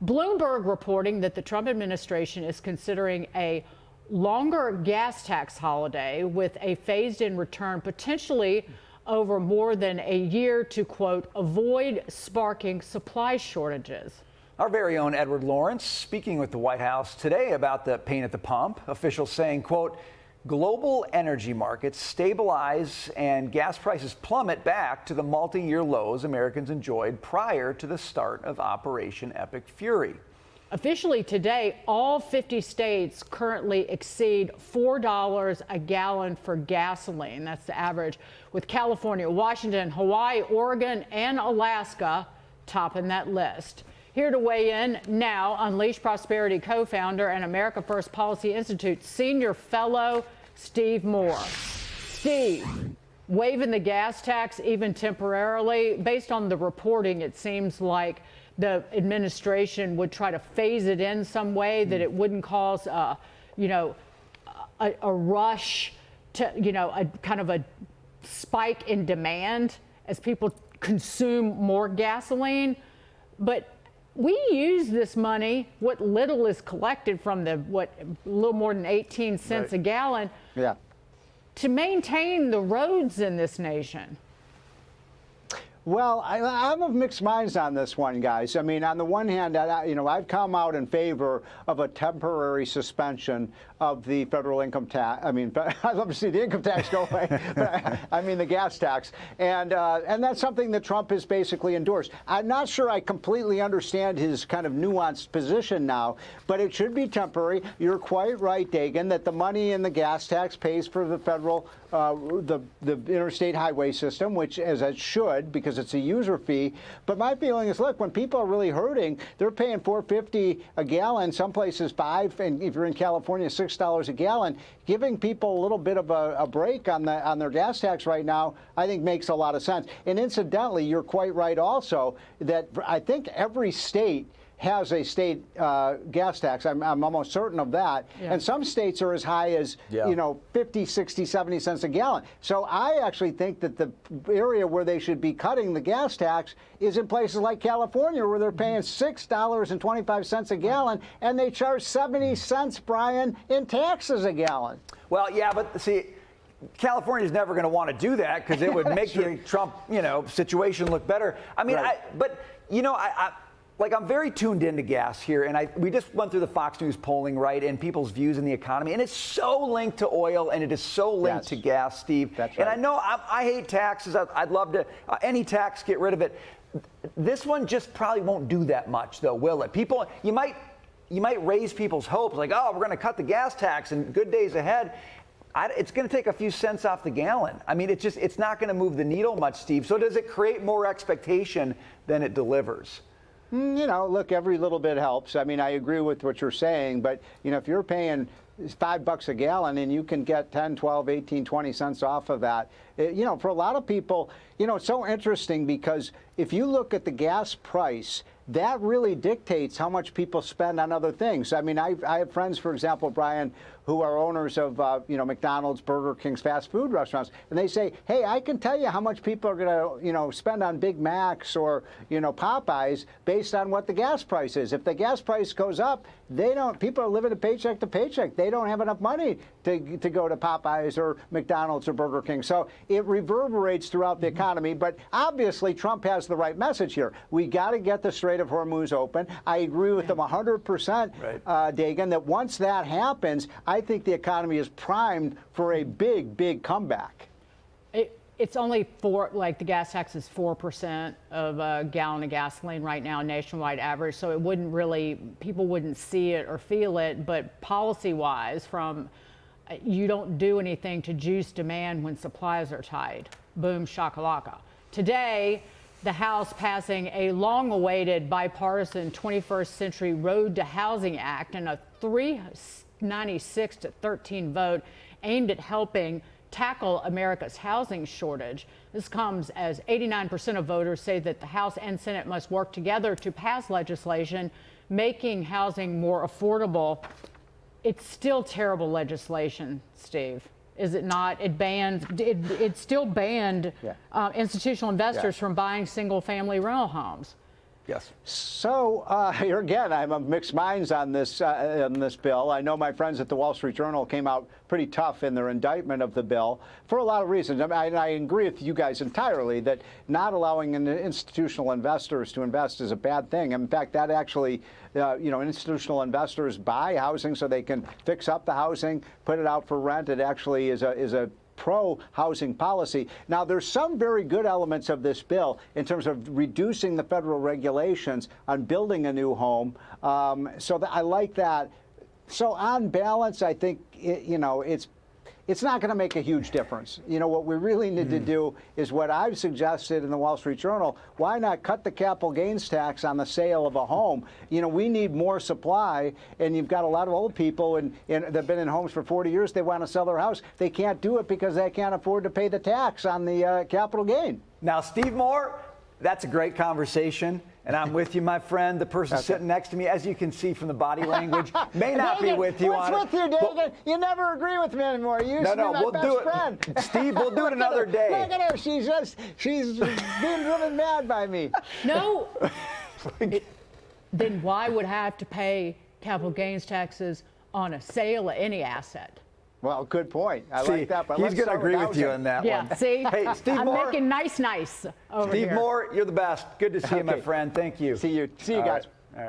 Bloomberg reporting that the Trump administration is considering a longer gas tax holiday with a phased-in return potentially over more than a year to, quote, avoid sparking supply shortages. Our very own Edward Lawrence speaking with the White House today about the pain at the pump. Officials saying, quote, global energy markets stabilize and gas prices plummet back to the multi-year lows Americans enjoyed prior to the start of Operation Epic Fury. Officially today, all 50 states currently exceed $4 a gallon for gasoline. That's the average, with California, Washington, Hawaii, Oregon, and Alaska topping that list. Here to weigh in now, Unleash Prosperity co-founder and America First Policy Institute senior fellow Steve Moore. Steve, waiving the gas tax even temporarily, based on the reporting, it seems like the administration would try to phase it in some way that it wouldn't cause a rush to, a kind of a spike in demand as people consume more gasoline. But we use this money, what little is collected from a little more than 18 cents a gallon, to maintain the roads in this nation. Well, I'm of mixed minds on this one, guys. I mean, on the one hand, I've come out in favor of a temporary suspension of the federal income tax. I mean, I'd love to see the income tax go away, but I mean the gas tax. And that's something that Trump has basically endorsed. I'm not sure I completely understand his kind of nuanced position now, but it should be temporary. You're quite right, Dagan, that the money in the gas tax pays for the federal, the interstate highway system, which, as it should, because it's a user fee. But my feeling is, look, when people are really hurting, they're paying $4.50 a gallon, some places $5, and if you're in California, $6 a gallon. Giving people a little bit of a break on their gas tax right now, I think makes a lot of sense. And incidentally, you're quite right also that I think every state has a state gas tax. I'm almost certain of that. And some states are as high as, 50, 60, 70 cents a gallon. So I actually think that the area where they should be cutting the gas tax is in places like California, where they're paying $6.25 a gallon, and they charge 70 cents, Brian, in taxes a gallon. Well, yeah, but see, California's never going to want to do that because it would make the Trump, situation look better. I mean, I'm very tuned into gas here, and we just went through the Fox News polling, right, and people's views in the economy, and it's so linked to oil, and it is so linked to gas, Steve. That's right. And right. I know I hate taxes. I'd love to any tax, get rid of it. This one just probably won't do that much, though, will it? People, you might raise people's hopes, like, oh, we're going to cut the gas tax, and good days ahead. It's going to take a few cents off the gallon. I mean, it's not going to move the needle much, Steve. So does it create more expectation than it delivers? Look, every little bit helps. I mean, I agree with what you're saying, but, if you're paying $5 a gallon and you can get 10, 12, 18, 20 cents off of that, for a lot of people, it's so interesting because if you look at the gas price, that really dictates how much people spend on other things. I mean, I have friends, for example, Brian, who are owners of, McDonald's, Burger King's, fast food restaurants, and they say, hey, I can tell you how much people are going to, spend on Big Macs or, Popeyes based on what the gas price is. If the gas price goes up, people are living a paycheck to paycheck. They don't have enough money to go to Popeyes or McDonald's or Burger King. So it reverberates throughout the economy. But obviously, Trump has the right message here. We got to get the Strait of Hormuz open. I agree with them 100%, Dagan, that once that happens, I think the economy is primed for a big, big comeback. It's only the gas tax is 4% of a gallon of gasoline right now, nationwide average. So it people wouldn't see it or feel it. But policy-wise, you don't do anything to juice demand when supplies are tight. Boom, shakalaka. Today, the House passing a long-awaited bipartisan 21st Century Road to Housing Act and a 396-13 vote aimed at helping tackle America's housing shortage. This comes as 89% of voters say that the House and Senate must work together to pass legislation making housing more affordable. It's still terrible legislation, Steve. Is it not? It still banned institutional investors from buying single-family rental homes. Yes. So here again, I'm of mixed minds on this bill. I know my friends at the Wall Street Journal came out pretty tough in their indictment of the bill for a lot of reasons. I agree with you guys entirely that not allowing institutional investors to invest is a bad thing. In fact, that actually, institutional investors buy housing so they can fix up the housing, put it out for rent. It actually is a pro-housing policy. Now, there's some very good elements of this bill in terms of reducing the federal regulations on building a new home. So I like that. So on balance, I think it's not going to make a huge difference. What we really need to do is what I've suggested in the Wall Street Journal. Why not cut the capital gains tax on the sale of a home? We need more supply, and you've got a lot of old people and they've been in homes for 40 years. They want to sell their house. They can't do it because they can't afford to pay the tax on the capital gain. Now, Steve Moore, that's a great conversation. And I'm with you, my friend. The person sitting next to me, as you can see from the body language, may not be with you on it. What's with you, David? You never agree with me anymore. You used to be my best friend. Steve, we'll do it another day. Look at her. She's being driven mad by me. No. Then why would I have to pay capital gains taxes on a sale of any asset? Well, good point. I like that. But he's going to agree with you on that one. Yeah, see? Hey, Steve I'm Moore. making nice over here. Steve Moore, you're the best. Good to see you, my friend. Thank you. See you guys.